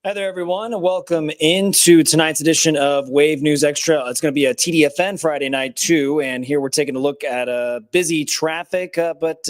Hi there, everyone. Welcome into tonight's edition of Wave News Extra. It's going to be a TDFN Friday night, too. And here we're taking a look at busy traffic, but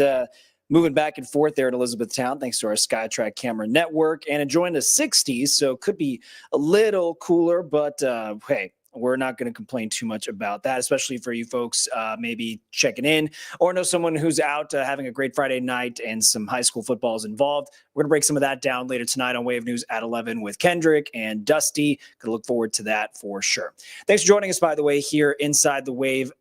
moving back and forth there at Elizabethtown, thanks to our SkyTrack camera network, and enjoying the 60s. So it could be a little cooler, but hey, we're not going to complain too much about that, especially for you folks maybe checking in or know someone who's out having a great Friday night and some high school football is involved. We're going to break some of that down later tonight on Wave News at 11 with Kendrick and Dusty. Going to look forward to that for sure. Thanks for joining us, by the way, here inside the Wave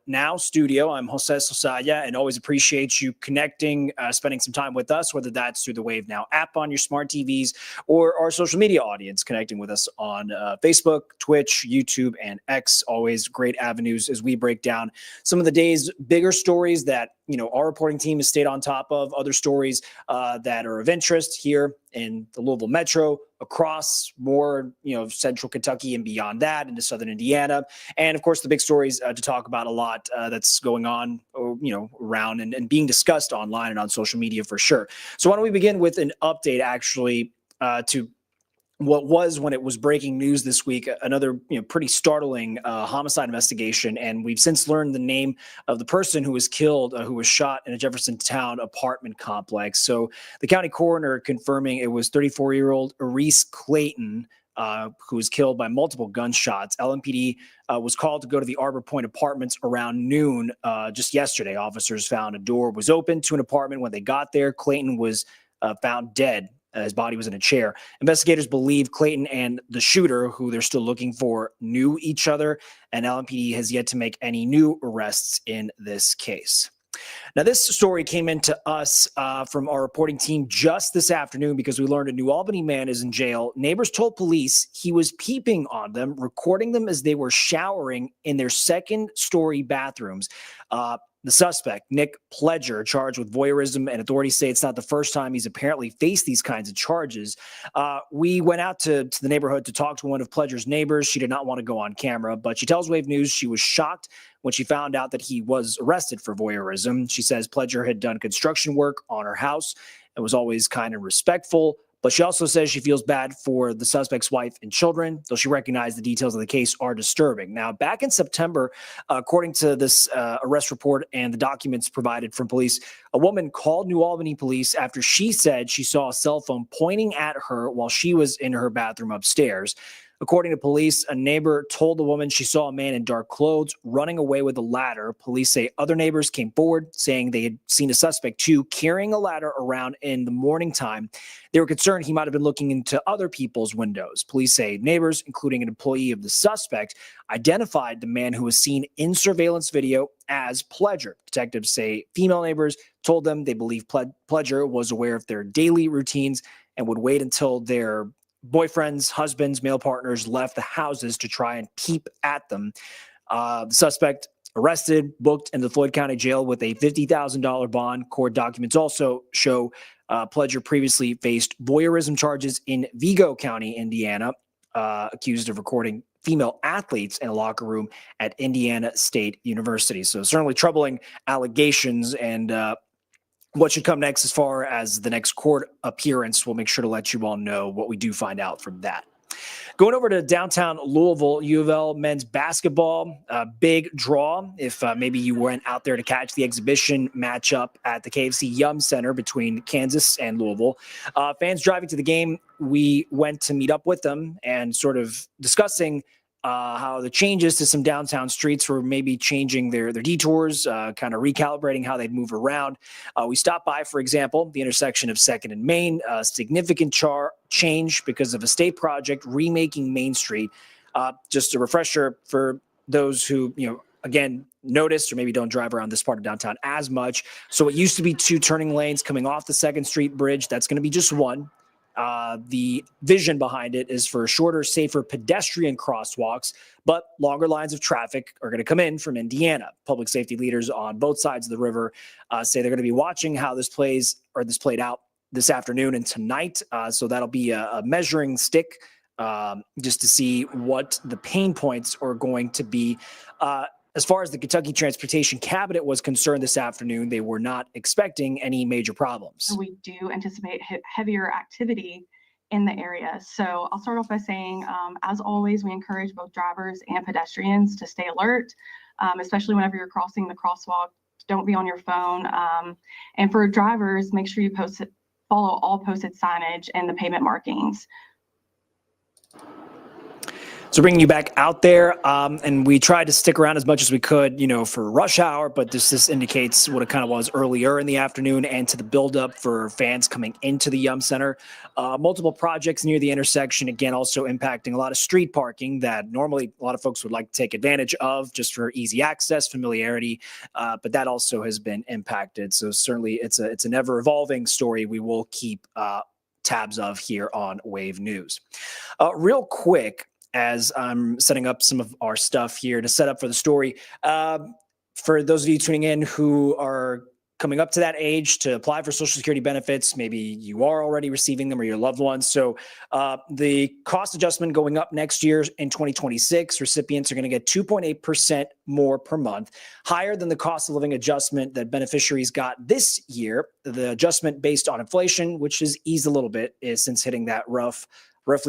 Now studio. I'm Jose Sosaya, and always appreciate you connecting, spending some time with us, whether that's through the Wave Now app on your smart TVs or our social media audience connecting with us on Facebook, Twitch, YouTube, and X. Always great avenues as we break down some of the day's bigger stories that our reporting team has stayed on top of, other stories that are of interest here in the Louisville Metro, across more, central Kentucky and beyond that into southern Indiana. And of course, the big stories to talk about a lot that's going on, around and being discussed online and on social media for sure. So why don't we begin with an update actually to what was, when it was breaking news this week, another pretty startling homicide investigation. And we've since learned the name of the person who was killed, who was shot in a Jeffersontown apartment complex. So the county coroner confirming it was 34-year-old Reese Clayton, who was killed by multiple gunshots. LMPD was called to go to the Arbor Point Apartments around noon just yesterday. Officers found a door was open to an apartment. When they got there, Clayton was found dead. His body was in a chair. Investigators believe Clayton and the shooter, who they're still looking for, knew each other, and LMPD has yet to make any new arrests in this case. Now, this story came into us from our reporting team just this afternoon because we learned a New Albany man is in jail. Neighbors told police he was peeping on them, recording them as they were showering in their second-story bathrooms. The suspect, Nick Pledger, charged with voyeurism, and authorities say it's not the first time he's apparently faced these kinds of charges. We went out to the neighborhood to talk to one of Pledger's neighbors. She did not want to go on camera, but she tells Wave News she was shocked when she found out that he was arrested for voyeurism. She says Pledger had done construction work on her house and was always kind and respectful. But she also says she feels bad for the suspect's wife and children, though she recognized the details of the case are disturbing. Now, back in September, according to this arrest report and the documents provided from police, a woman called New Albany police after she said she saw a cell phone pointing at her while she was in her bathroom upstairs. According to police, a neighbor told the woman she saw a man in dark clothes running away with a ladder. Police say other neighbors came forward saying they had seen a suspect too carrying a ladder around in the morning time. They were concerned he might have been looking into other people's windows. Police say neighbors, including an employee of the suspect, identified the man who was seen in surveillance video as Pledger. Detectives say female neighbors told them they believe Pledger was aware of their daily routines and would wait until their boyfriends, husbands, male partners left the houses to try and peep at them. The suspect arrested, booked in the Floyd County Jail with a $50,000 bond. Court documents also show Pledger previously faced voyeurism charges in Vigo County, Indiana, accused of recording female athletes in a locker room at Indiana State University. So certainly troubling allegations, and what should come next as far as the next court appearance, we'll make sure to let you all know what we do find out from that. Going over to downtown Louisville, U of L men's basketball, big draw. If maybe you weren't out there to catch the exhibition matchup at the KFC Yum Center between Kansas and Louisville, fans driving to the game, we went to meet up with them and sort of discussing how the changes to some downtown streets were maybe changing their detours, kind of recalibrating how they'd move around. We stopped by, for example, the intersection of 2nd and Main, significant change because of a state project remaking Main Street. Just a refresher for those who, again, noticed or maybe don't drive around this part of downtown as much. So it used to be 2 turning lanes coming off the 2nd Street Bridge. That's going to be just 1. The vision behind it is for shorter, safer pedestrian crosswalks, but longer lines of traffic are going to come in from Indiana. Public safety leaders on both sides of the river say they're going to be watching how this played out this afternoon and tonight. So that'll be a measuring stick just to see what the pain points are going to be. As far as the Kentucky Transportation Cabinet was concerned this afternoon, they were not expecting any major problems. We do anticipate heavier activity in the area. So I'll start off by saying, as always, we encourage both drivers and pedestrians to stay alert, especially whenever you're crossing the crosswalk. Don't be on your phone. And for drivers, make sure you follow all posted signage and the pavement markings. So bringing you back out there, and we tried to stick around as much as we could, for rush hour, but this indicates what it kind of was earlier in the afternoon and to the buildup for fans coming into the Yum Center. Multiple projects near the intersection, again, also impacting a lot of street parking that normally a lot of folks would like to take advantage of just for easy access, familiarity, but that also has been impacted. So certainly it's an ever-evolving story we will keep tabs of here on Wave News. Real quick, as I'm setting up some of our stuff here to set up for the story. For those of you tuning in who are coming up to that age to apply for Social Security benefits, maybe you are already receiving them or your loved ones. So the cost adjustment going up next year in 2026, recipients are going to get 2.8% more per month, higher than the cost of living adjustment that beneficiaries got this year. The adjustment based on inflation, which has eased a little bit, is since hitting that roughly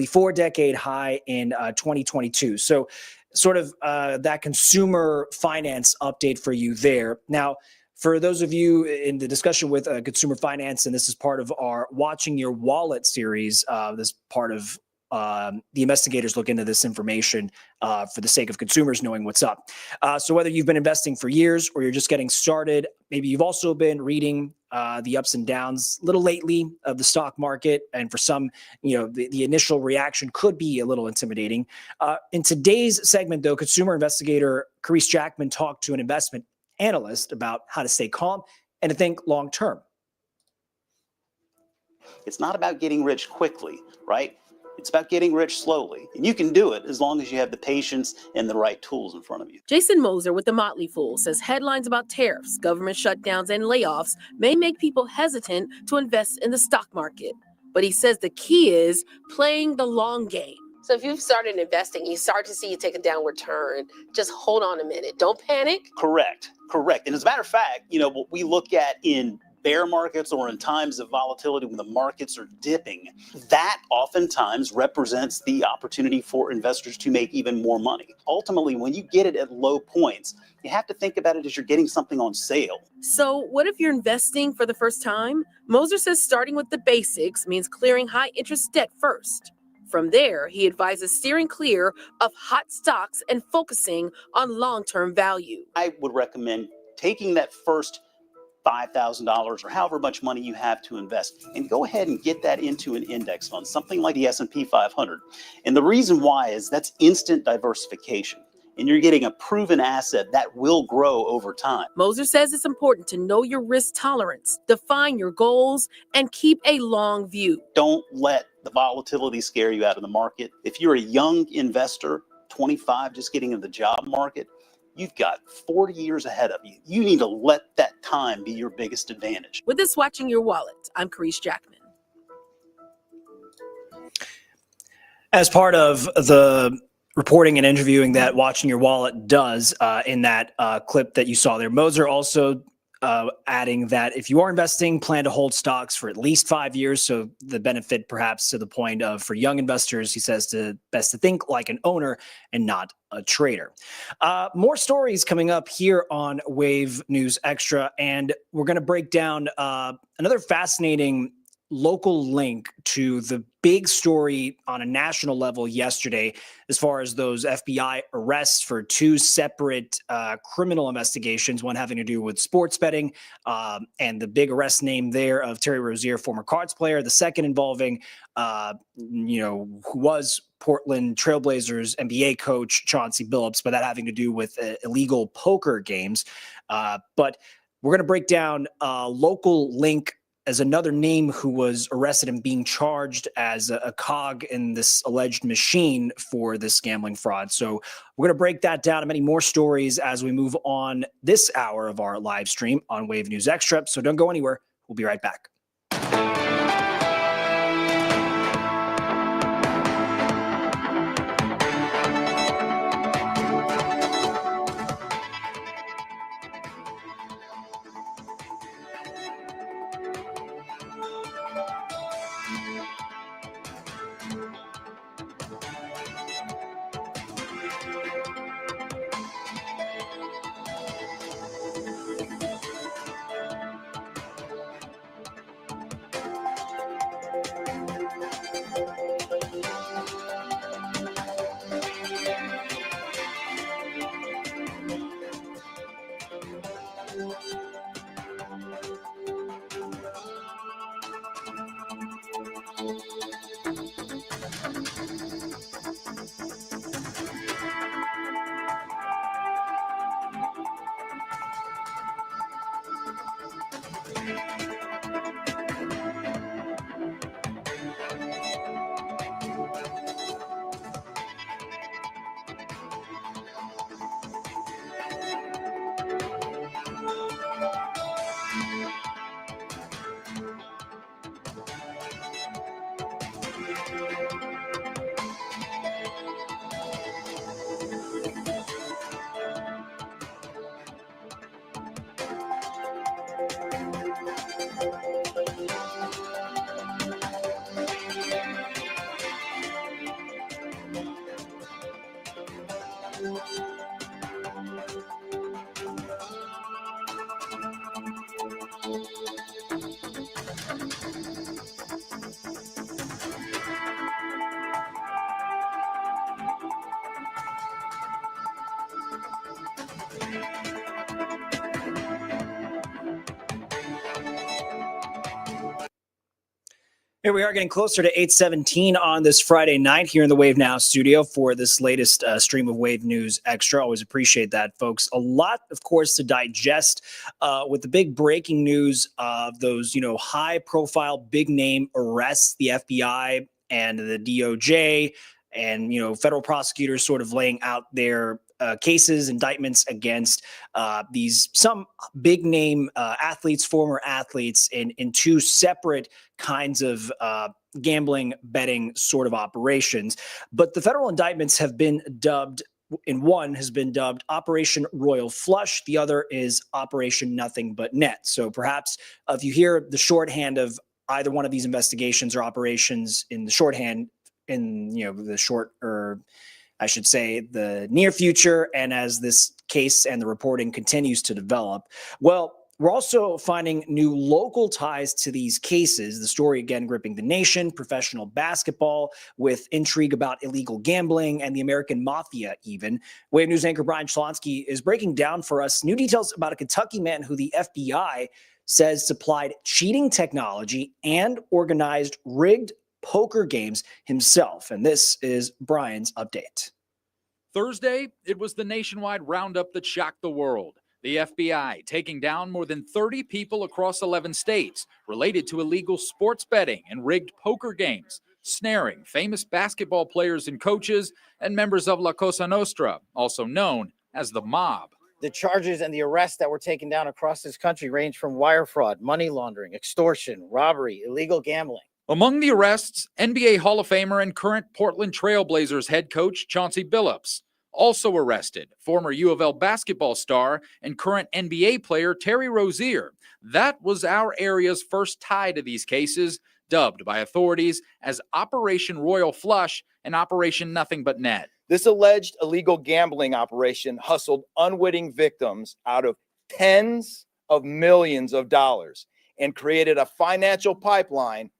4-decade high in 2022. So sort of that consumer finance update for you there. Now, for those of you in the discussion with consumer finance, and this is part of our Watching Your Wallet series, this part of the investigators look into this information for the sake of consumers knowing what's up. So whether you've been investing for years or you're just getting started, maybe you've also been reading the ups and downs a little lately of the stock market. And for some, the initial reaction could be a little intimidating. In today's segment, though, consumer investigator Carice Jackman talked to an investment analyst about how to stay calm and to think long term. It's not about getting rich quickly, right? It's about getting rich slowly. And you can do it as long as you have the patience and the right tools in front of you. Jason Moser with The Motley Fool says headlines about tariffs, government shutdowns, and layoffs may make people hesitant to invest in the stock market. But he says the key is playing the long game. So if you've started investing, you start to see you take a downward turn, just hold on a minute. Don't panic. Correct. And as a matter of fact, what we look at in bear markets or in times of volatility when the markets are dipping, that oftentimes represents the opportunity for investors to make even more money. Ultimately, when you get it at low points, you have to think about it as you're getting something on sale. So what if you're investing for the first time? Moser says starting with the basics means clearing high interest debt first. From there, he advises steering clear of hot stocks and focusing on long-term value. I would recommend taking that first $5,000 or however much money you have to invest and go ahead and get that into an index fund, something like the S&P 500. And the reason why is that's instant diversification. And you're getting a proven asset that will grow over time. Moser says it's important to know your risk tolerance, define your goals, and keep a long view. Don't let the volatility scare you out of the market. If you're a young investor, 25, just getting into the job market, you've got 40 years ahead of you. You need to let that time be your biggest advantage. With this Watching Your Wallet, I'm Carice Jackman. As part of the reporting and interviewing that Watching Your Wallet does in that clip that you saw there, Moser also adding that if you are investing, plan to hold stocks for at least 5 years. So the benefit perhaps to the point of for young investors, he says best to think like an owner and not a trader. More stories coming up here on Wave News Extra, and we're going to break down another fascinating local link to the big story on a national level yesterday, as far as those FBI arrests for 2 separate criminal investigations, one having to do with sports betting and the big arrest name there of Terry Rozier, former Cards player. The second involving, who was Portland Trailblazers NBA coach Chauncey Billups, but that having to do with illegal poker games. But we're going to break down a local link as another name who was arrested and being charged as a cog in this alleged machine for this gambling fraud. So we're going to break that down and many more stories as we move on this hour of our live stream on Wave News Extra. So don't go anywhere. We'll be right back. Here we are getting closer to 8:17 on this Friday night here in the Wave Now studio for this latest stream of Wave News Extra. Always appreciate that, folks. A lot, of course, to digest with the big breaking news of those, high-profile, big-name arrests, the FBI and the DOJ and, federal prosecutors sort of laying out their cases, indictments against some big name athletes, former athletes in two separate kinds of gambling, betting sort of operations. But the federal indictments have been dubbed, one has been dubbed Operation Royal Flush. The other is Operation Nothing But Net. So perhaps if you hear the shorthand of either one of these investigations or operations in the shorthand, in the short, or I should say the near future, and as this case and the reporting continues to develop, well, we're also finding new local ties to these cases. The story again gripping the nation, professional basketball with intrigue about illegal gambling and the American mafia even. Wave News anchor Brian Schlonsky is breaking down for us new details about a Kentucky man who the FBI says supplied cheating technology and organized rigged poker games himself. And this is Brian's update. Thursday, it was the nationwide roundup that shocked the world. The FBI taking down more than 30 people across 11 states related to illegal sports betting and rigged poker games, snaring famous basketball players and coaches and members of La Cosa Nostra, also known as the mob. The charges and the arrests that were taken down across this country range from wire fraud, money laundering, extortion, robbery, illegal gambling. Among the arrests, NBA Hall of Famer and current Portland Trail Blazers head coach Chauncey Billups. Also arrested, former U of L basketball star and current NBA player Terry Rozier. That was our area's first tie to these cases, dubbed by authorities as Operation Royal Flush and Operation Nothing But Net. This alleged illegal gambling operation hustled unwitting victims out of tens of millions of dollars and created a financial pipeline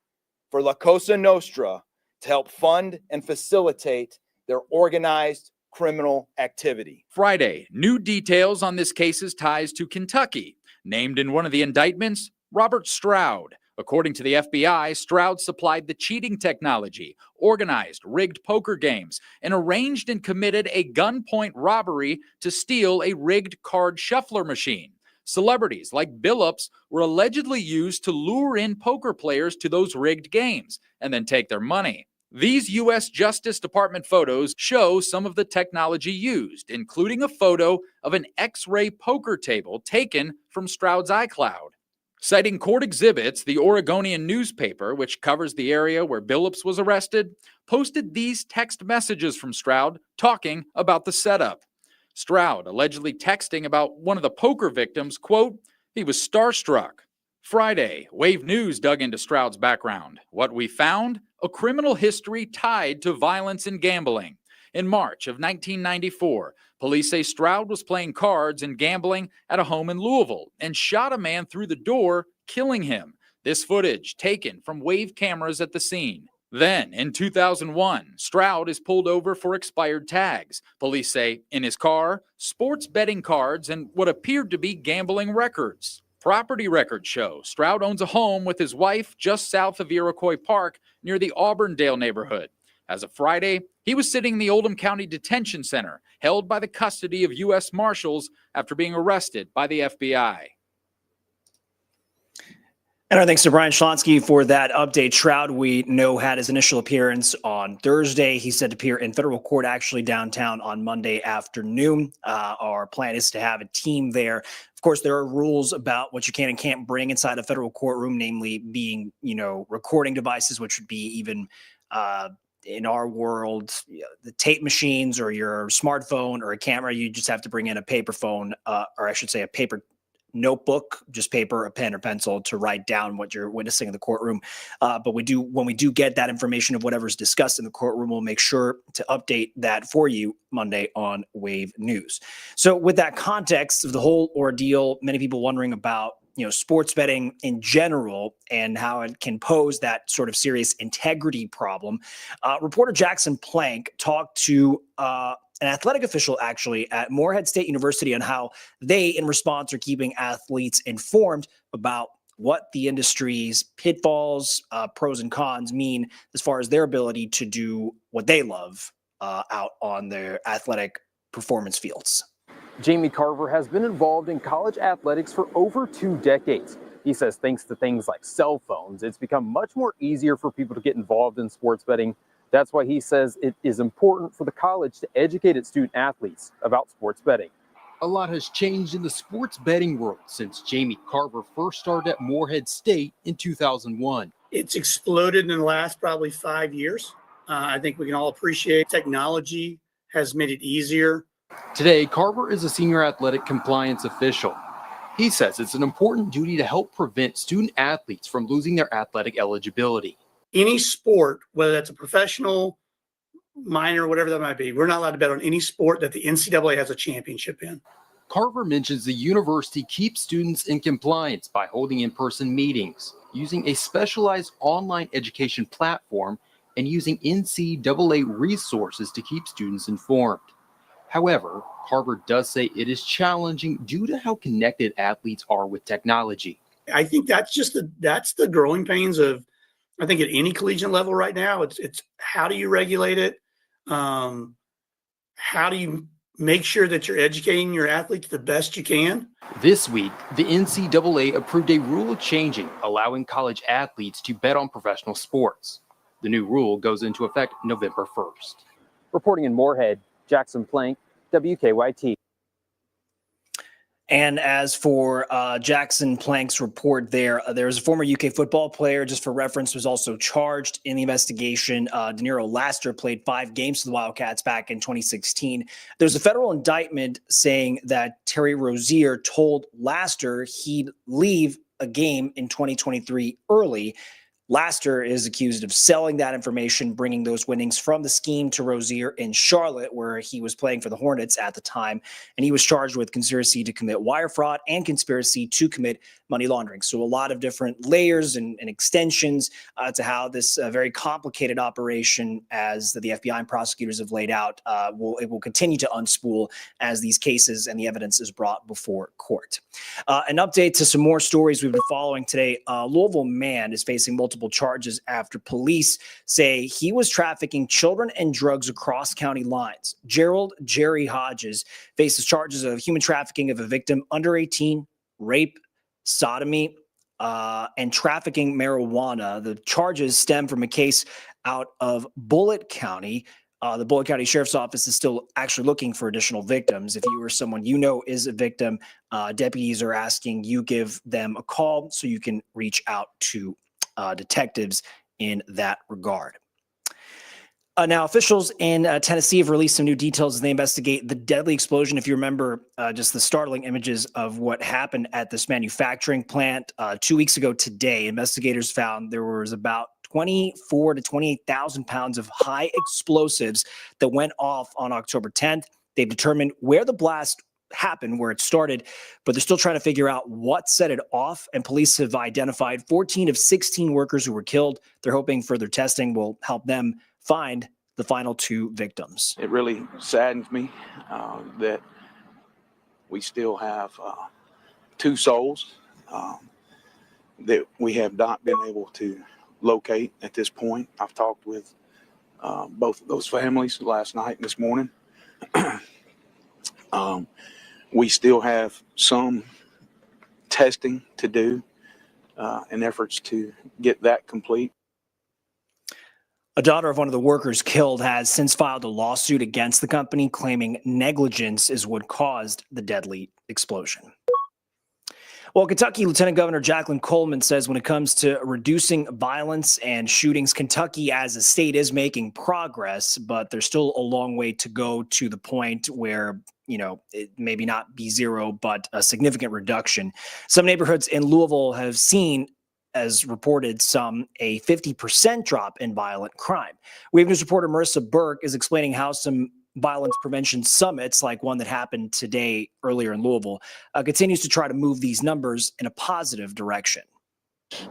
for La Cosa Nostra to help fund and facilitate their organized criminal activity. Friday, new details on this case's ties to Kentucky. Named in one of the indictments, Robert Stroud. According to the FBI, Stroud supplied the cheating technology, organized rigged poker games, and arranged and committed a gunpoint robbery to steal a rigged card shuffler machine. Celebrities like Billups were allegedly used to lure in poker players to those rigged games and then take their money. These U.S. Justice Department photos show some of the technology used, including a photo of an X-ray poker table taken from Stroud's iCloud. Citing court exhibits, the Oregonian newspaper, which covers the area where Billups was arrested, posted these text messages from Stroud talking about the setup. Stroud allegedly texting about one of the poker victims, quote, he was starstruck. Friday, Wave News dug into Stroud's background. What we found? A criminal history tied to violence and gambling. In March of 1994, police say Stroud was playing cards and gambling at a home in Louisville and shot a man through the door, killing him. This footage taken from Wave cameras at the scene. Then, in 2001, Stroud is pulled over for expired tags. Police say in his car, sports betting cards and what appeared to be gambling records. Property records show Stroud owns a home with his wife just south of Iroquois Park near the Auburndale neighborhood. As of Friday, he was sitting in the Oldham County Detention Center, held by the custody of U.S. Marshals after being arrested by the FBI. And our thanks to Brian Schlonsky for that update. Stroud, we know, had his initial appearance on Thursday. He's set to appear in federal court actually downtown on Monday afternoon. Our plan is to have a team there. Of course, there are rules about what you can and can't bring inside a federal courtroom, namely being, recording devices, which would be even in our world, the tape machines or your smartphone or a camera. You just have to bring in a paper phone, or I should say a paper notebook, just paper, a pen or pencil to write down what you're witnessing in the courtroom. But when we do get that information of whatever's discussed in the courtroom, we'll make sure to update that for you Monday on Wave News. So with that context of the whole ordeal, many people wondering about, sports betting in general and how it can pose that sort of serious integrity problem. Reporter Jackson Plank talked to an athletic official actually at Morehead State University on how they, in response, are keeping athletes informed about what the industry's pitfalls, pros and cons mean as far as their ability to do what they love out on their athletic performance fields. Jamie Carver has been involved in college athletics for over 2 decades. He says thanks to things like cell phones, it's become much more easier for people to get involved in sports betting. That's why he says it is important for the college to educate its student athletes about sports betting. A lot has changed in the sports betting world since Jamie Carver first started at Morehead State in 2001. It's exploded in the last probably 5 years. I think we can all appreciate technology has made it easier. Today, Carver is a senior athletic compliance official. He says it's an important duty to help prevent student athletes from losing their athletic eligibility. Any sport, whether that's a professional, minor, whatever that might be, we're not allowed to bet on any sport that the NCAA has a championship in. Carver mentions the university keeps students in compliance by holding in-person meetings, using a specialized online education platform, and using NCAA resources to keep students informed. However, Carver does say it is challenging due to how connected athletes are with technology. I think that's the growing pains of, I think, at any collegiate level right now. It's how do you regulate it? How do you make sure that you're educating your athletes the best you can? This week, the NCAA approved a rule changing, allowing college athletes to bet on professional sports. The new rule goes into effect November 1st. Reporting in Morehead, Jackson Plank, WKYT. And as for Jackson Plank's report there's a former UK football player, just for reference, was also charged in the investigation. Deniro Laster played 5 games for the Wildcats back in 2016. There's a federal indictment saying that Terry Rozier told Laster he'd leave a game in 2023 early. Laster is accused of selling that information, bringing those winnings from the scheme to Rozier in Charlotte, where he was playing for the Hornets at the time. And he was charged with conspiracy to commit wire fraud and conspiracy to commit money laundering. So a lot of different layers and extensions to how this very complicated operation, as the FBI and prosecutors have laid out, it will continue to unspool as these cases and the evidence is brought before court. An update to some more stories we've been following today. Louisville man is facing multiple charges after police say he was trafficking children and drugs across county lines. Gerald Jerry Hodges faces charges of human trafficking of a victim under 18, rape, sodomy, and trafficking marijuana. The charges stem from a case out of Bullitt County. The Bullitt County Sheriff's Office is still actually looking for additional victims. If you or someone you know is a victim, deputies are asking you give them a call so you can reach out to detectives in that regard. Now, officials in Tennessee have released some new details as they investigate the deadly explosion. If you remember just the startling images of what happened at this manufacturing plant 2 weeks ago today, investigators found there was about 24 to 28,000 pounds of high explosives that went off on October 10th. They've determined where the blast happened, where it started, but they're still trying to figure out what set it off. And police have identified 14 of 16 workers who were killed. They're hoping further testing will help them find the final 2 victims. It really saddens me that we still have 2 souls that we have not been able to locate at this point. I've talked with both of those families last night and this morning. We still have some testing to do in efforts to get that complete. A daughter of one of the workers killed has since filed a lawsuit against the company, claiming negligence is what caused the deadly explosion. Well, Kentucky Lieutenant Governor Jacqueline Coleman says when it comes to reducing violence and shootings, Kentucky as a state is making progress, but there's still a long way to go to the point where, it maybe not be zero, but a significant reduction. Some neighborhoods in Louisville have seen, as reported, a 50% drop in violent crime. Wave News reporter Marissa Burke is explaining how some violence prevention summits, like one that happened today earlier in Louisville, continues to try to move these numbers in a positive direction.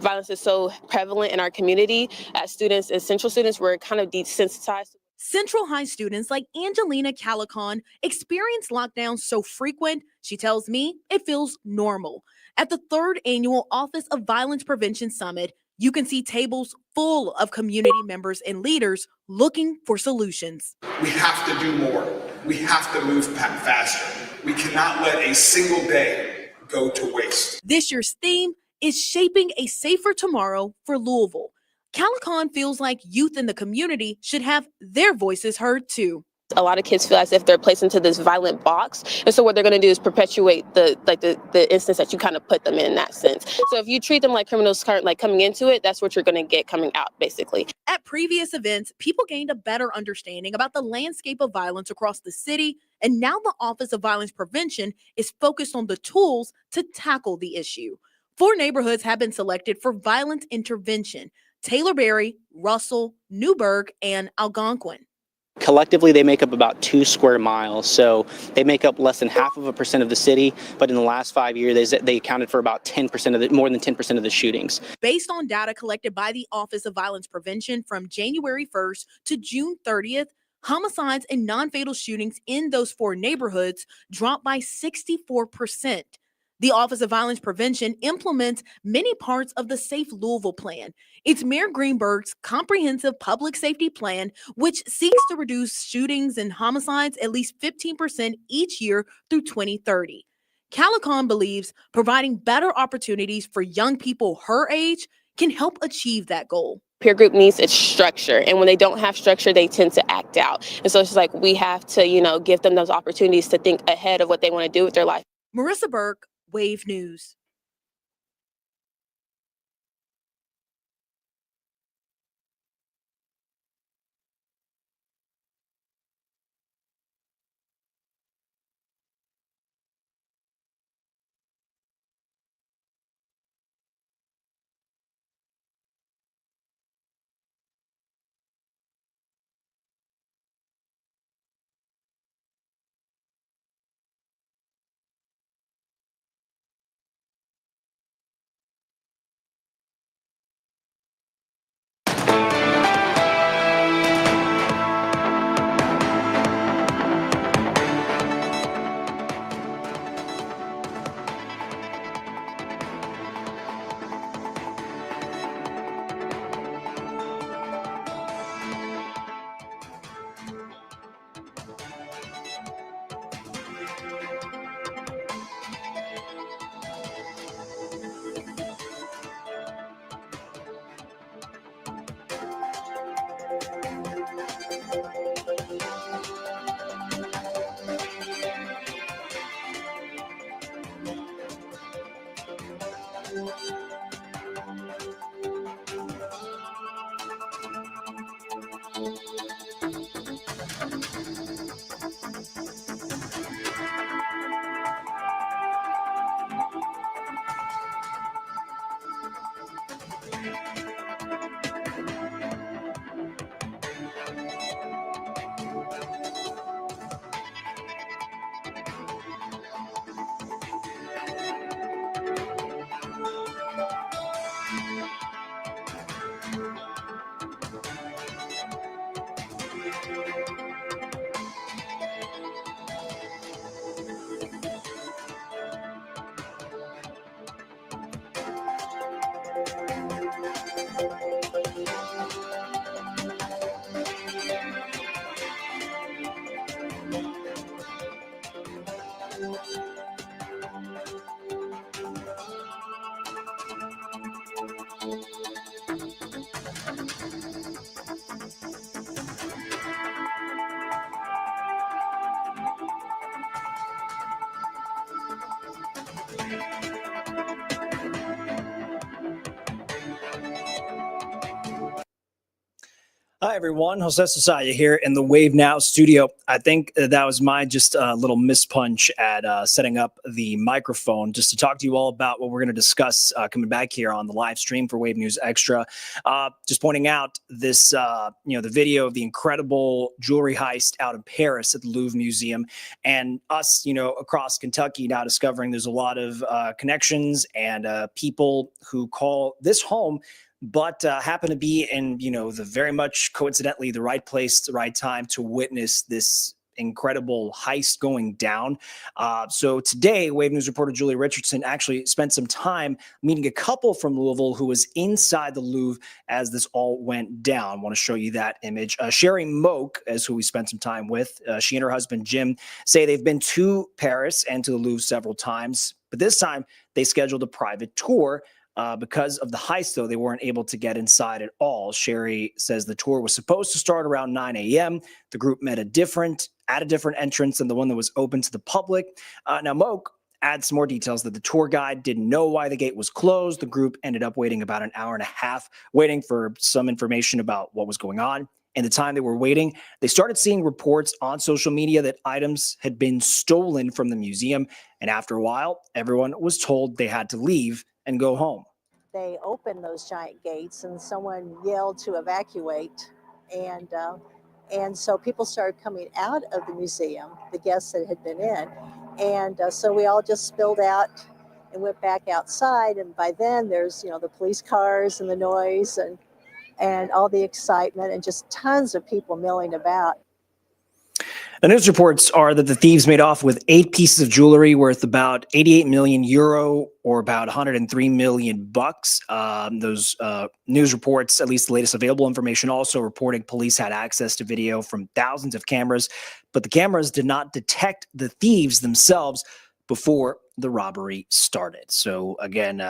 Violence is so prevalent in our community. As students, as Central students, we're kind of desensitized. Central High students like Angelina Calicon experience lockdowns so frequent, she tells me it feels normal. At the 3rd annual Office of Violence Prevention Summit, you can see tables full of community members and leaders looking for solutions. We have to do more. We have to move faster. We cannot let a single day go to waste. This year's theme is shaping a safer tomorrow for Louisville. Calicon feels like youth in the community should have their voices heard too. A lot of kids feel as if they're placed into this violent box. And so what they're going to do is perpetuate the instance that you kind of put them in that sense. So if you treat them like criminals coming into it, that's what you're going to get coming out, basically. At previous events, people gained a better understanding about the landscape of violence across the city. And now the Office of Violence Prevention is focused on the tools to tackle the issue. 4 neighborhoods have been selected for violence intervention: Taylorberry, Russell, Newburgh, and Algonquin. Collectively, they make up about 2 square miles, so they make up less than 0.5% of the city. But in the last 5 years, they accounted for about 10% of more than 10% of the shootings. Based on data collected by the Office of Violence Prevention from January 1st to June 30th, homicides and non-fatal shootings in those 4 neighborhoods dropped by 64%. The Office of Violence Prevention implements many parts of the Safe Louisville Plan. It's Mayor Greenberg's comprehensive public safety plan, which seeks to reduce shootings and homicides at least 15% each year through 2030. Calicon believes providing better opportunities for young people her age can help achieve that goal. Peer group needs its structure, and when they don't have structure, they tend to act out. And so it's just like we have to, give them those opportunities to think ahead of what they want to do with their life. Marissa Burke, Wave News. Hi, everyone. Jose Sosaya here in the Wave Now studio. I think that was my just little mispunch at setting up the microphone just to talk to you all about what we're going to discuss coming back here on the live stream for Wave News Extra. Just pointing out this, the video of the incredible jewelry heist out in Paris at the Louvre Museum, and us, across Kentucky now discovering there's a lot of connections and people who call this home, but happen to be in, the very much coincidentally the right place, the right time to witness this incredible heist going down. So today, Wave News reporter Julie Richardson actually spent some time meeting a couple from Louisville who was inside the Louvre as this all went down. I want to show you that image. Sherry Moak is who we spent some time with. She and her husband Jim say they've been to Paris and to the Louvre several times, but this time they scheduled a private tour. Because of the heist, though, they weren't able to get inside at all. Sherry says the tour was supposed to start around 9 a.m. The group met at a different entrance than the one that was open to the public. Now, Moak adds some more details that the tour guide didn't know why the gate was closed. The group ended up waiting about an hour and a half, waiting for some information about what was going on. In the time they were waiting, they started seeing reports on social media that items had been stolen from the museum. And after a while, everyone was told they had to leave and go home. They opened those giant gates and someone yelled to evacuate, and so people started coming out of the museum, the guests that had been in, and so we all just spilled out and went back outside, and by then there's the police cars and the noise and all the excitement and just tons of people milling about. The news reports are that the thieves made off with 8 pieces of jewelry worth about 88 million euro or about 103 million bucks. Those news reports, at least the latest available information, also reporting police had access to video from thousands of cameras, but the cameras did not detect the thieves themselves before the robbery started. So again,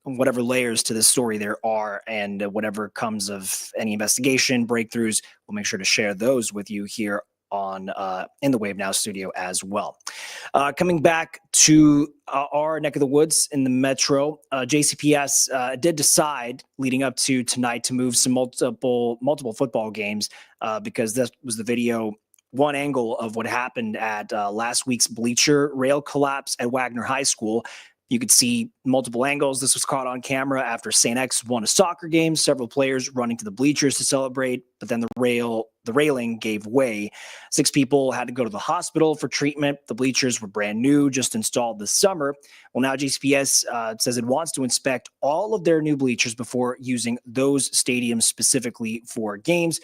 whatever layers to this story there are and whatever comes of any investigation, breakthroughs, we'll make sure to share those with you here on in the Wave Now studio as well. Coming back to our neck of the woods in the metro, JCPS did decide leading up to tonight to move some multiple football games because this was the video, one angle of what happened at last week's bleacher rail collapse at Wagner High School. You could see multiple angles. This was caught on camera after St. X won a soccer game, several players running to the bleachers to celebrate, but then the railing gave way. 6 people had to go to the hospital for treatment. The bleachers were brand new, just installed this summer. Well, now JCPS says it wants to inspect all of their new bleachers before using those stadiums specifically for games.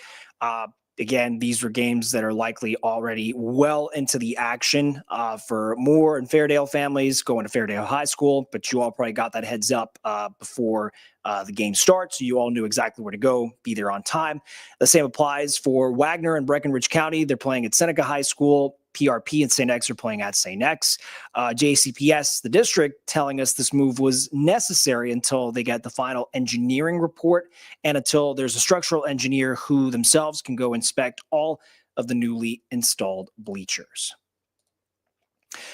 Again, these were games that are likely already well into the action for Moore and Fairdale families going to Fairdale High School, but you all probably got that heads up before the game starts, so you all knew exactly where to go, be there on time. The same applies for Wagner and Breckenridge County. They're playing at Seneca High School. PRP and St. X are playing at St. X. JCPS, the district, telling us this move was necessary until they get the final engineering report and until there's a structural engineer who themselves can go inspect all of the newly installed bleachers.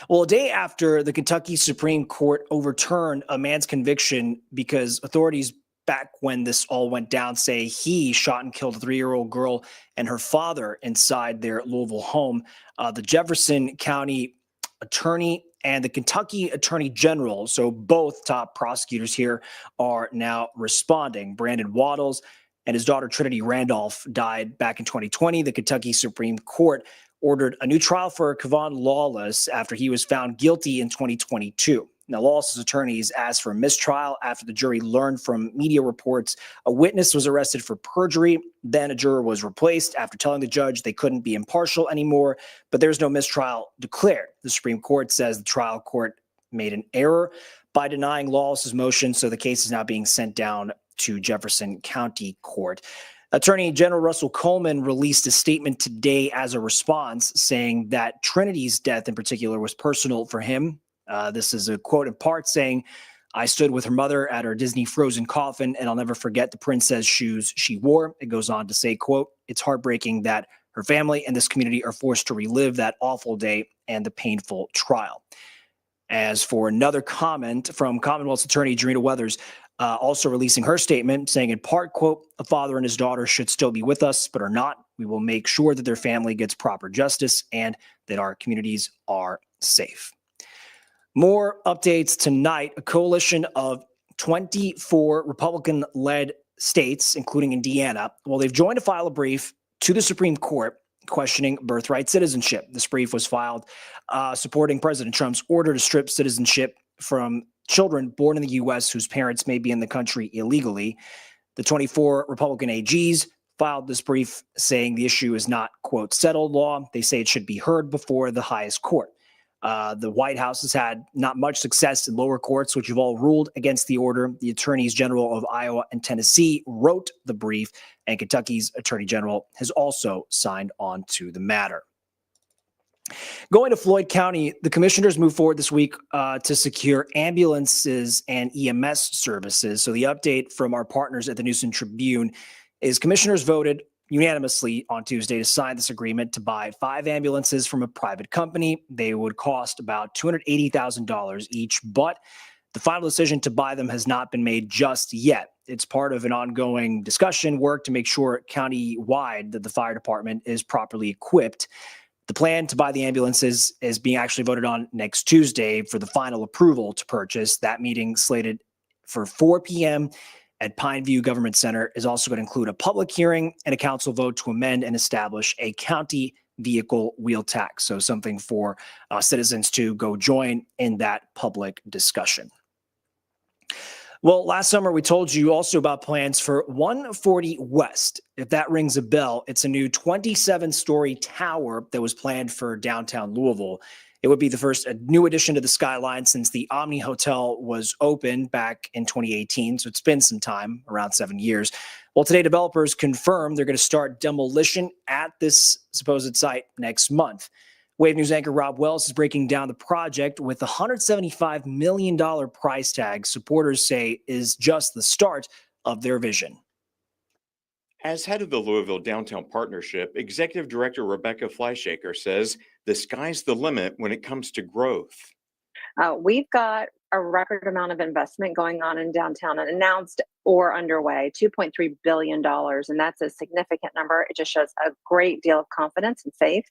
Well, a day after the Kentucky Supreme Court overturned a man's conviction because authorities back when this all went down say he shot and killed a 3-year-old girl and her father inside their Louisville home, the Jefferson County attorney and the Kentucky Attorney General, so both top prosecutors here, are now responding. Brandon Waddles and his daughter Trinity Randolph died back in 2020. The Kentucky Supreme Court ordered a new trial for Kevon Lawless after he was found guilty in 2022. Now, Lawless's attorneys asked for a mistrial after the jury learned from media reports a witness was arrested for perjury. Then a juror was replaced after telling the judge they couldn't be impartial anymore, but there's no mistrial declared. The Supreme Court says the trial court made an error by denying Lawless's motion, so the case is now being sent down to Jefferson County Court. Attorney General Russell Coleman released a statement today as a response saying that Trinity's death in particular was personal for him. This is a quote in part saying, "I stood with her mother at her Disney Frozen coffin, and I'll never forget the princess shoes she wore." It goes on to say, quote, "It's heartbreaking that her family and this community are forced to relive that awful day and the painful trial." As for another comment from Commonwealth's attorney, Jarena Weathers, also releasing her statement saying in part, quote, "A father and his daughter should still be with us, but are not. We will make sure that their family gets proper justice and that our communities are safe." More updates tonight. A coalition of 24 Republican-led states, including Indiana, well, they've joined to file a brief to the Supreme Court questioning birthright citizenship. This brief was filed supporting President Trump's order to strip citizenship from children born in the U.S. whose parents may be in the country illegally. The 24 Republican AGs filed this brief saying the issue is not, quote, settled law. They say it should be heard before the highest court. The White House has had not much success in lower courts, which have all ruled against the order. The attorneys general of Iowa and Tennessee wrote the brief, and Kentucky's attorney general has also signed on to the matter. Going to Floyd County, the commissioners moved forward this week to secure ambulances and EMS services. So the update from our partners at the News and Tribune is commissioners voted unanimously on Tuesday to sign this agreement to buy 5 ambulances from a private company. They would cost about $280,000 each, but the final decision to buy them has not been made just yet. It's part of an ongoing discussion work to make sure county-wide that the fire department is properly equipped. The plan to buy the ambulances is being actually voted on next Tuesday for the final approval to purchase. That meeting slated for 4 p.m. at Pineview Government Center is also going to include a public hearing and a council vote to amend and establish a county vehicle wheel tax. So something for citizens to go join in that public discussion. Well, last summer, we told you also about plans for 140 West. If that rings a bell, it's a new 27-story tower that was planned for downtown Louisville. It would be the first new addition to the skyline since the Omni Hotel was open back in 2018. So it's been some time, around 7 years. Well, today, developers confirmed they're going to start demolition at this supposed site next month. Wave News anchor Rob Wells is breaking down the project with the $175 million price tag supporters say is just the start of their vision. As head of the Louisville Downtown Partnership, Executive Director Rebecca Fleischaker says the sky's the limit when it comes to growth. We've got a record amount of investment going on in downtown and announced or underway, $2.3 billion. And that's a significant number. It just shows a great deal of confidence and faith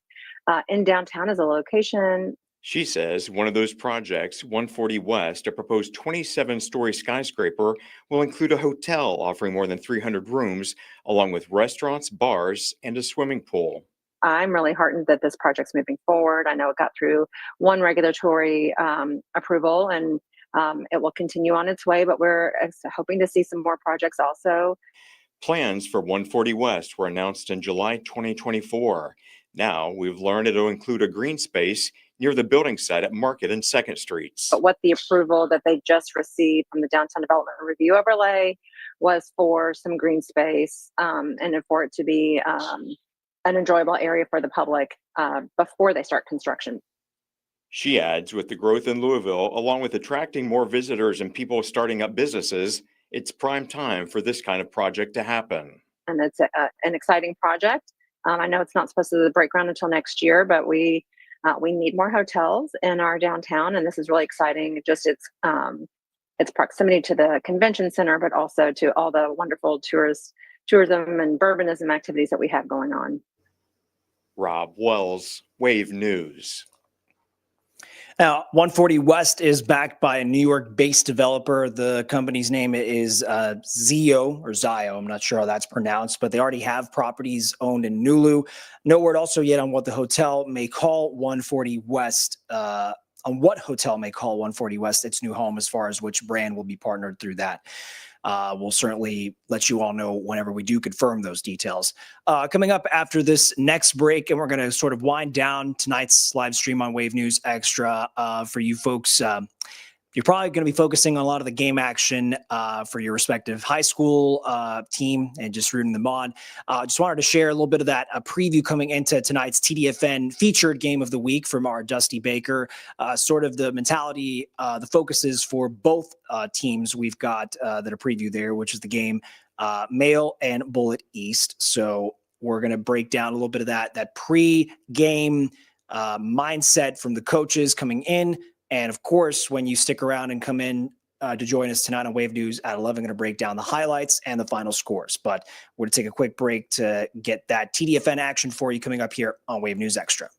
in downtown as a location. She says one of those projects, 140 West, a proposed 27-story skyscraper, will include a hotel offering more than 300 rooms, along with restaurants, bars, and a swimming pool. I'm really heartened that this project's moving forward. I know it got through one regulatory approval and it will continue on its way, but we're hoping to see some more projects also. Plans for 140 West were announced in July 2024. Now we've learned it'll include a green space near the building site at Market and 2nd Streets. But what the approval that they just received from the Downtown Development Review Overlay was for some green space and for it to be an enjoyable area for the public before they start construction. She adds, with the growth in Louisville, along with attracting more visitors and people starting up businesses, it's prime time for this kind of project to happen. And it's an exciting project. I know it's not supposed to break ground until next year, but we need more hotels in our downtown, and this is really exciting. Just its proximity to the convention center, but also to all the wonderful tourism and bourbonism activities that we have going on. Rob Wells, Wave News. Now, 140 West is backed by a New York-based developer. The company's name is Zio. I'm not sure how that's pronounced, but they already have properties owned in Nulu. No word also yet on what the hotel may call 140 West, its new home, as far as which brand will be partnered through that. We'll certainly let you all know whenever we do confirm those details. Coming up after this next break, and we're going to sort of wind down tonight's live stream on Wave News Extra for you folks. You're probably going to be focusing on a lot of the game action for your respective high school team and just rooting them on. Just wanted to share a little bit of that preview coming into tonight's TDFN featured game of the week from our Dusty Baker. Sort of the mentality, the focuses for both teams we've got that are previewed there, which is the game Mail and Bullitt East. So we're going to break down a little bit of that pre-game mindset from the coaches coming in. And of course, when you stick around and come in to join us tonight on Wave News at 11. Going to break down the highlights and the final scores. But we're going to take a quick break to get that TDFN action for you coming up here on Wave News Extra.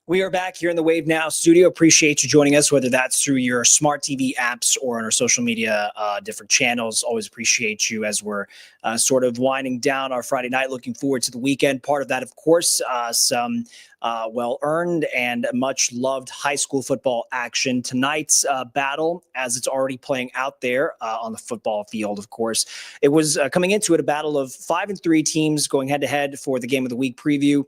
We are back here in the Wave Now studio. Appreciate you joining us, whether that's through your smart TV apps or on our social media, different channels. Always appreciate you as we're sort of winding down our Friday night, looking forward to the weekend. Part of that, of course, some well-earned and much-loved high school football action. Tonight's battle, as it's already playing out there on the football field, of course. It was coming into it a battle of 5-3 teams going head-to-head for the Game of the Week preview.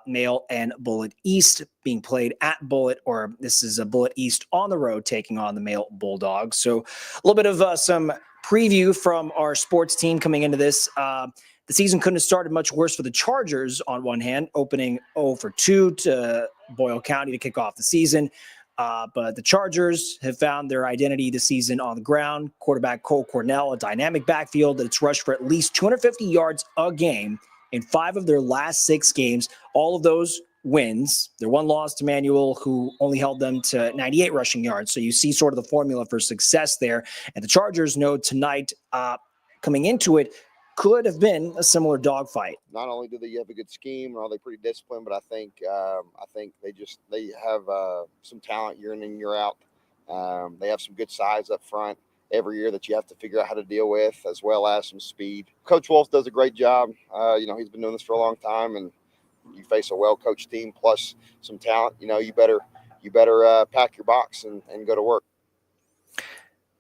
Male and Bullitt East being played at Bullitt, or this is a Bullitt East on the road taking on the Male Bulldogs. So a little bit of some preview from our sports team coming into this. The season couldn't have started much worse for the Chargers on one hand, opening 0-2 to Boyle County to kick off the season. But the Chargers have found their identity this season on the ground. Quarterback Cole Cornell, a dynamic backfield that's rushed for at least 250 yards a game in 5 of their last 6 games. All of those wins. Their one loss to Manuel, who only held them to 98 rushing yards. So you see sort of the formula for success there. And the Chargers know tonight, coming into it, could have been a similar dogfight. Not only do they have a good scheme, or are they pretty disciplined, but I think they have some talent year in and year out. They have some good size up front every year that you have to figure out how to deal with, as well as some speed. Coach Wolf does a great job. He's been doing this for a long time, and you face a well-coached team plus some talent. You better pack your box and go to work.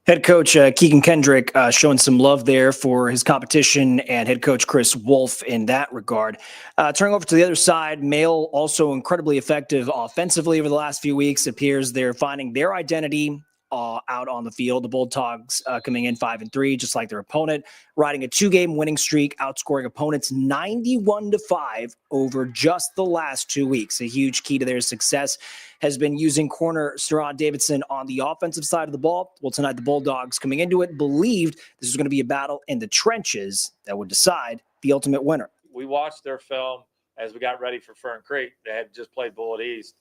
Head coach Keegan Kendrick showing some love there for his competition, and head coach Chris Wolf in that regard. Turning over to the other side, Male also incredibly effective offensively over the last few weeks. It appears they're finding their identity out on the field. The Bulldogs coming in 5-3, just like their opponent, riding a 2-game winning streak, outscoring opponents 91-5 over just the last 2 weeks. A huge key to their success has been using corner Steron Davidson on the offensive side of the ball. Well, tonight the Bulldogs coming into it believed this was going to be a battle in the trenches that would decide the ultimate winner. We watched their film as we got ready for Fern Creek. They had just played Bullitt East,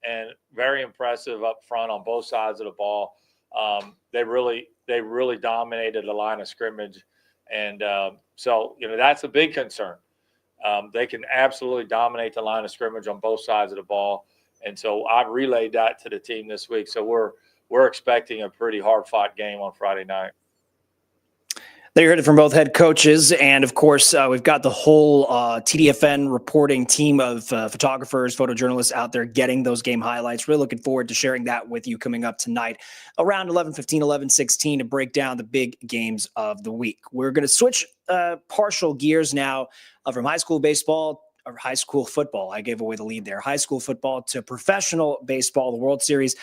and very impressive up front on both sides of the ball. They really dominated the line of scrimmage. And so that's a big concern. They can absolutely dominate the line of scrimmage on both sides of the ball. And so I've relayed that to the team this week. So we're expecting a pretty hard-fought game on Friday night. There you heard it from both head coaches. And of course, we've got the whole TDFN reporting team of photographers, photojournalists out there getting those game highlights. Really looking forward to sharing that with you coming up tonight around 11:15, 11:16 to break down the big games of the week. We're going to switch partial gears now from high school baseball or high school football. I gave away the lead there. High school football to professional baseball. The World Series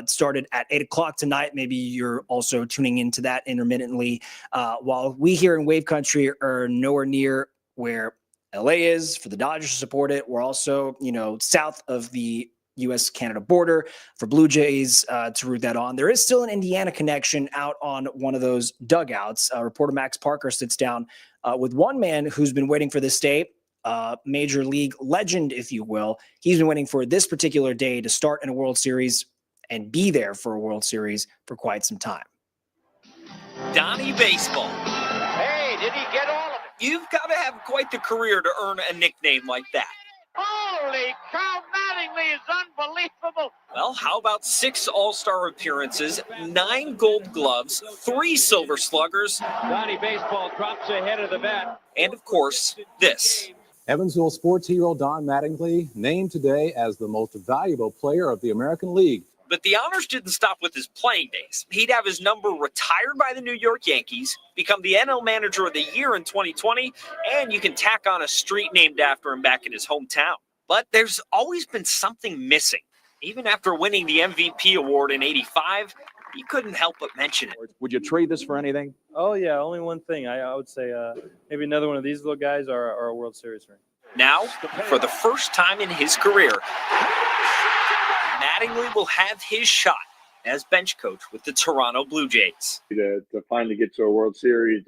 started at 8 o'clock tonight. Maybe you're also tuning into that intermittently. While we here in Wave Country are nowhere near where LA is for the Dodgers to support it, we're also, south of the U.S.-Canada border for Blue Jays to root that on. There is still an Indiana connection out on one of those dugouts. Reporter Max Parker sits down with one man who's been waiting for this day, major league legend, if you will. He's been waiting for this particular day to start in a World Series and be there for a World Series for quite some time. Donnie Baseball. Hey, did he get all of it? You've got to have quite the career to earn a nickname like that. Holy cow, Mattingly is unbelievable. Well, how about 6 All-Star appearances, 9 Gold Gloves, 3 Silver Sluggers, Donnie Baseball drops ahead of the bat, and of course, this. Evansville sports hero Don Mattingly named today as the most valuable player of the American League. But the honors didn't stop with his playing days. He'd have his number retired by the New York Yankees, become the NL Manager of the Year in 2020, and you can tack on a street named after him back in his hometown. But there's always been something missing. Even after winning the MVP award in '85, he couldn't help but mention it. Would you trade this for anything? Oh, yeah, only one thing. I would say maybe another one of these little guys or a World Series ring. Now, for the first time in his career, Mattingly will have his shot as bench coach with the Toronto Blue Jays. To finally get to a World Series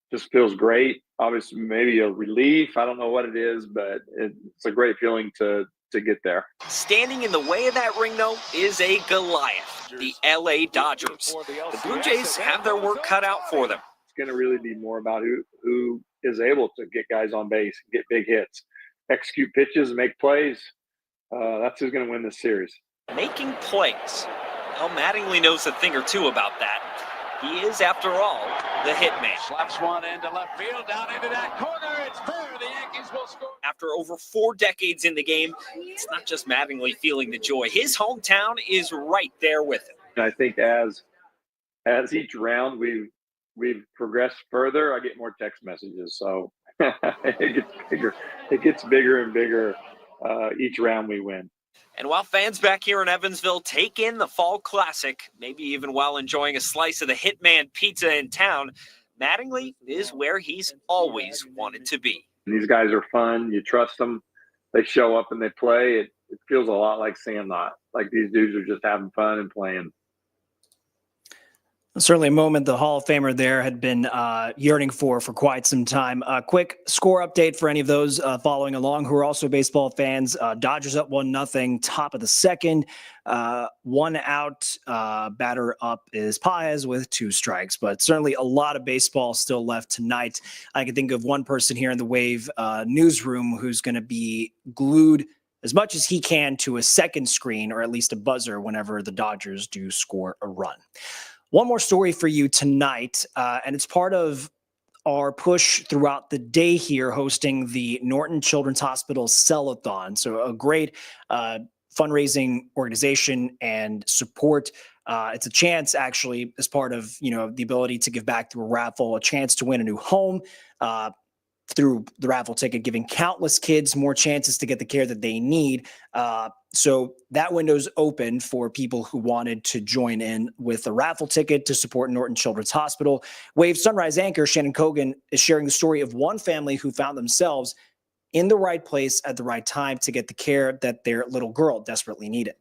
just feels great. Obviously, maybe a relief. I don't know what it is, but it's a great feeling to get there. Standing in the way of that ring, though, is a Goliath, the LA Dodgers. The Blue Jays have their work cut out for them. It's going to really be more about who is able to get guys on base, get big hits, execute pitches, make plays. That's who's going to win this series. Making plays. Well, Mattingly knows a thing or two about that. He is, after all, the hitman. slaps one into left field, down into that corner. It's fair. The Yankees will score. After over 4 decades in the game, it's not just Mattingly feeling the joy. His hometown is right there with him. And I think as each round we've progressed further, I get more text messages. So it gets bigger. It gets bigger and bigger each round we win. And while fans back here in Evansville take in the Fall Classic, maybe even while enjoying a slice of the Hitman pizza in town, Mattingly is where he's always wanted to be. These guys are fun. You trust them. They show up and they play. It feels a lot like Sandlot. Like these dudes are just having fun and playing. Certainly a moment the Hall of Famer there had been yearning for quite some time. Quick score update for any of those following along who are also baseball fans. Dodgers up 1-0, top of the second. 1 out, batter up is Paez with 2 strikes. But certainly a lot of baseball still left tonight. I can think of one person here in the Wave newsroom who's going to be glued as much as he can to a second screen or at least a buzzer whenever the Dodgers do score a run. One more story for you tonight, and it's part of our push throughout the day here hosting the Norton Children's Hospital Sell-a-thon. So a great fundraising organization and support. It's a chance, actually, as part of the ability to give back through a raffle, a chance to win a new home through the raffle ticket, giving countless kids more chances to get the care that they need. So that window's open for people who wanted to join in with a raffle ticket to support Norton Children's Hospital. Wave Sunrise anchor Shannon Cogan is sharing the story of one family who found themselves in the right place at the right time to get the care that their little girl desperately needed.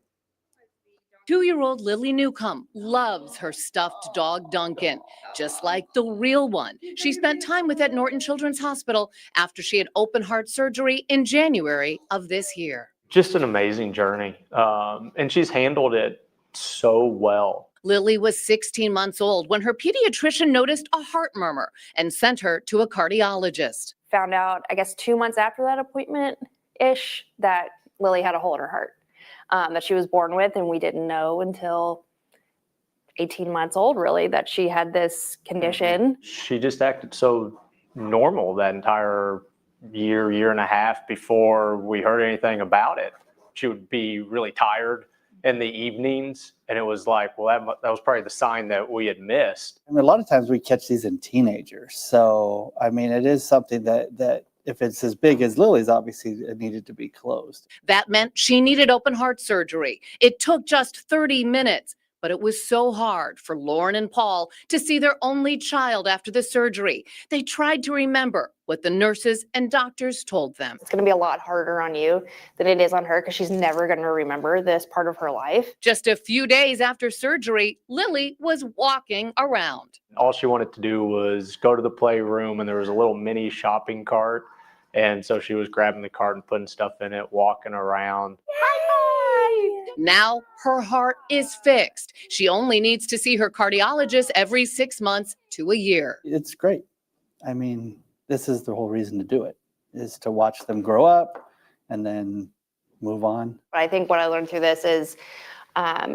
2-year-old Lily Newcomb loves her stuffed dog Duncan, just like the real one she spent time with at Norton Children's Hospital after she had open heart surgery in January of this year. Just an amazing journey, and she's handled it so well. Lily was 16 months old when her pediatrician noticed a heart murmur and sent her to a cardiologist. Found out, I guess, 2 months after that appointment-ish that Lily had a hole in her heart that she was born with, and we didn't know until 18 months old, really, that she had this condition. She just acted so normal that entire year and a half before we heard anything about it. She would be really tired in the evenings, and it was like, well, that was probably the sign that we had missed. I mean, a lot of times we catch these in teenagers. So, I mean, it is something that if it's as big as Lily's, obviously it needed to be closed. That meant she needed open heart surgery. It took just 30 minutes, but it was so hard for Lauren and Paul to see their only child after the surgery. They tried to remember what the nurses and doctors told them. It's going to be a lot harder on you than it is on her because she's never going to remember this part of her life. Just a few days after surgery, Lily was walking around. All she wanted to do was go to the playroom, and there was a little mini shopping cart. And so she was grabbing the cart and putting stuff in it, walking around. Now her heart is fixed. She only needs to see her cardiologist every 6 months to a year. It's great. I mean, this is the whole reason to do it, is to watch them grow up and then move on. I think what I learned through this is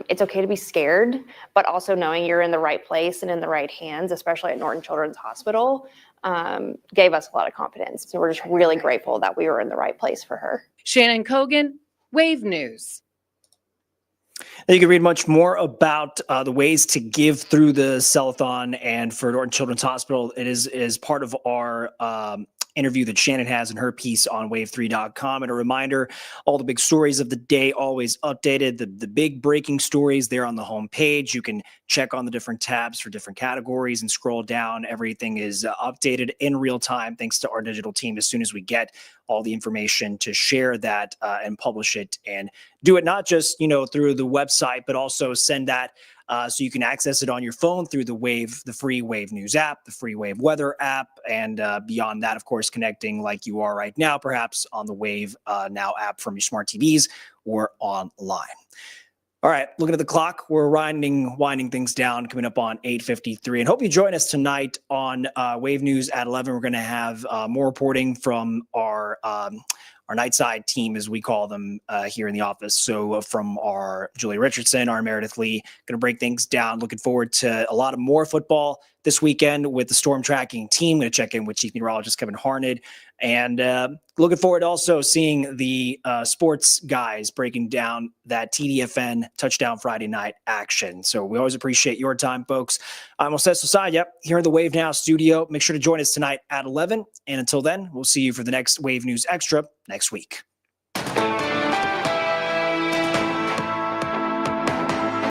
it's okay to be scared, but also knowing you're in the right place and in the right hands, especially at Norton Children's Hospital, gave us a lot of confidence. So we're just really grateful that we were in the right place for her. Shannon Kogan, Wave News. You can read much more about the ways to give through the Cell-a-thon, and for Norton Children's Hospital, it is part of our interview that Shannon has in her piece on wave3.com. And a reminder, all the big stories of the day always updated. The big breaking stories there on the home page. You can check on the different tabs for different categories and scroll down. Everything is updated in real time thanks to our digital team. As soon as we get all the information to share that and publish it, and do it not just through the website, but also send that so you can access it on your phone through the free Wave News app, the free Wave Weather app, and beyond that, of course, connecting like you are right now, perhaps on the Wave Now app from your smart TVs or online. All right, looking at the clock, we're winding things down, coming up on 8:53. And hope you join us tonight on Wave News at 11. We're going to have more reporting from our Nightside team, as we call them here in the office. So from our Julia Richardson, our Meredith Lee, going to break things down. Looking forward to a lot of more football this weekend with the storm tracking team. Going to check in with Chief Meteorologist Kevin Harned. And looking forward to also seeing the sports guys breaking down that TDFN Touchdown Friday night action. So we always appreciate your time, folks. I'm Moses Osaya here in the Wave Now studio. Make sure to join us tonight at 11. And until then, we'll see you for the next Wave News Extra next week.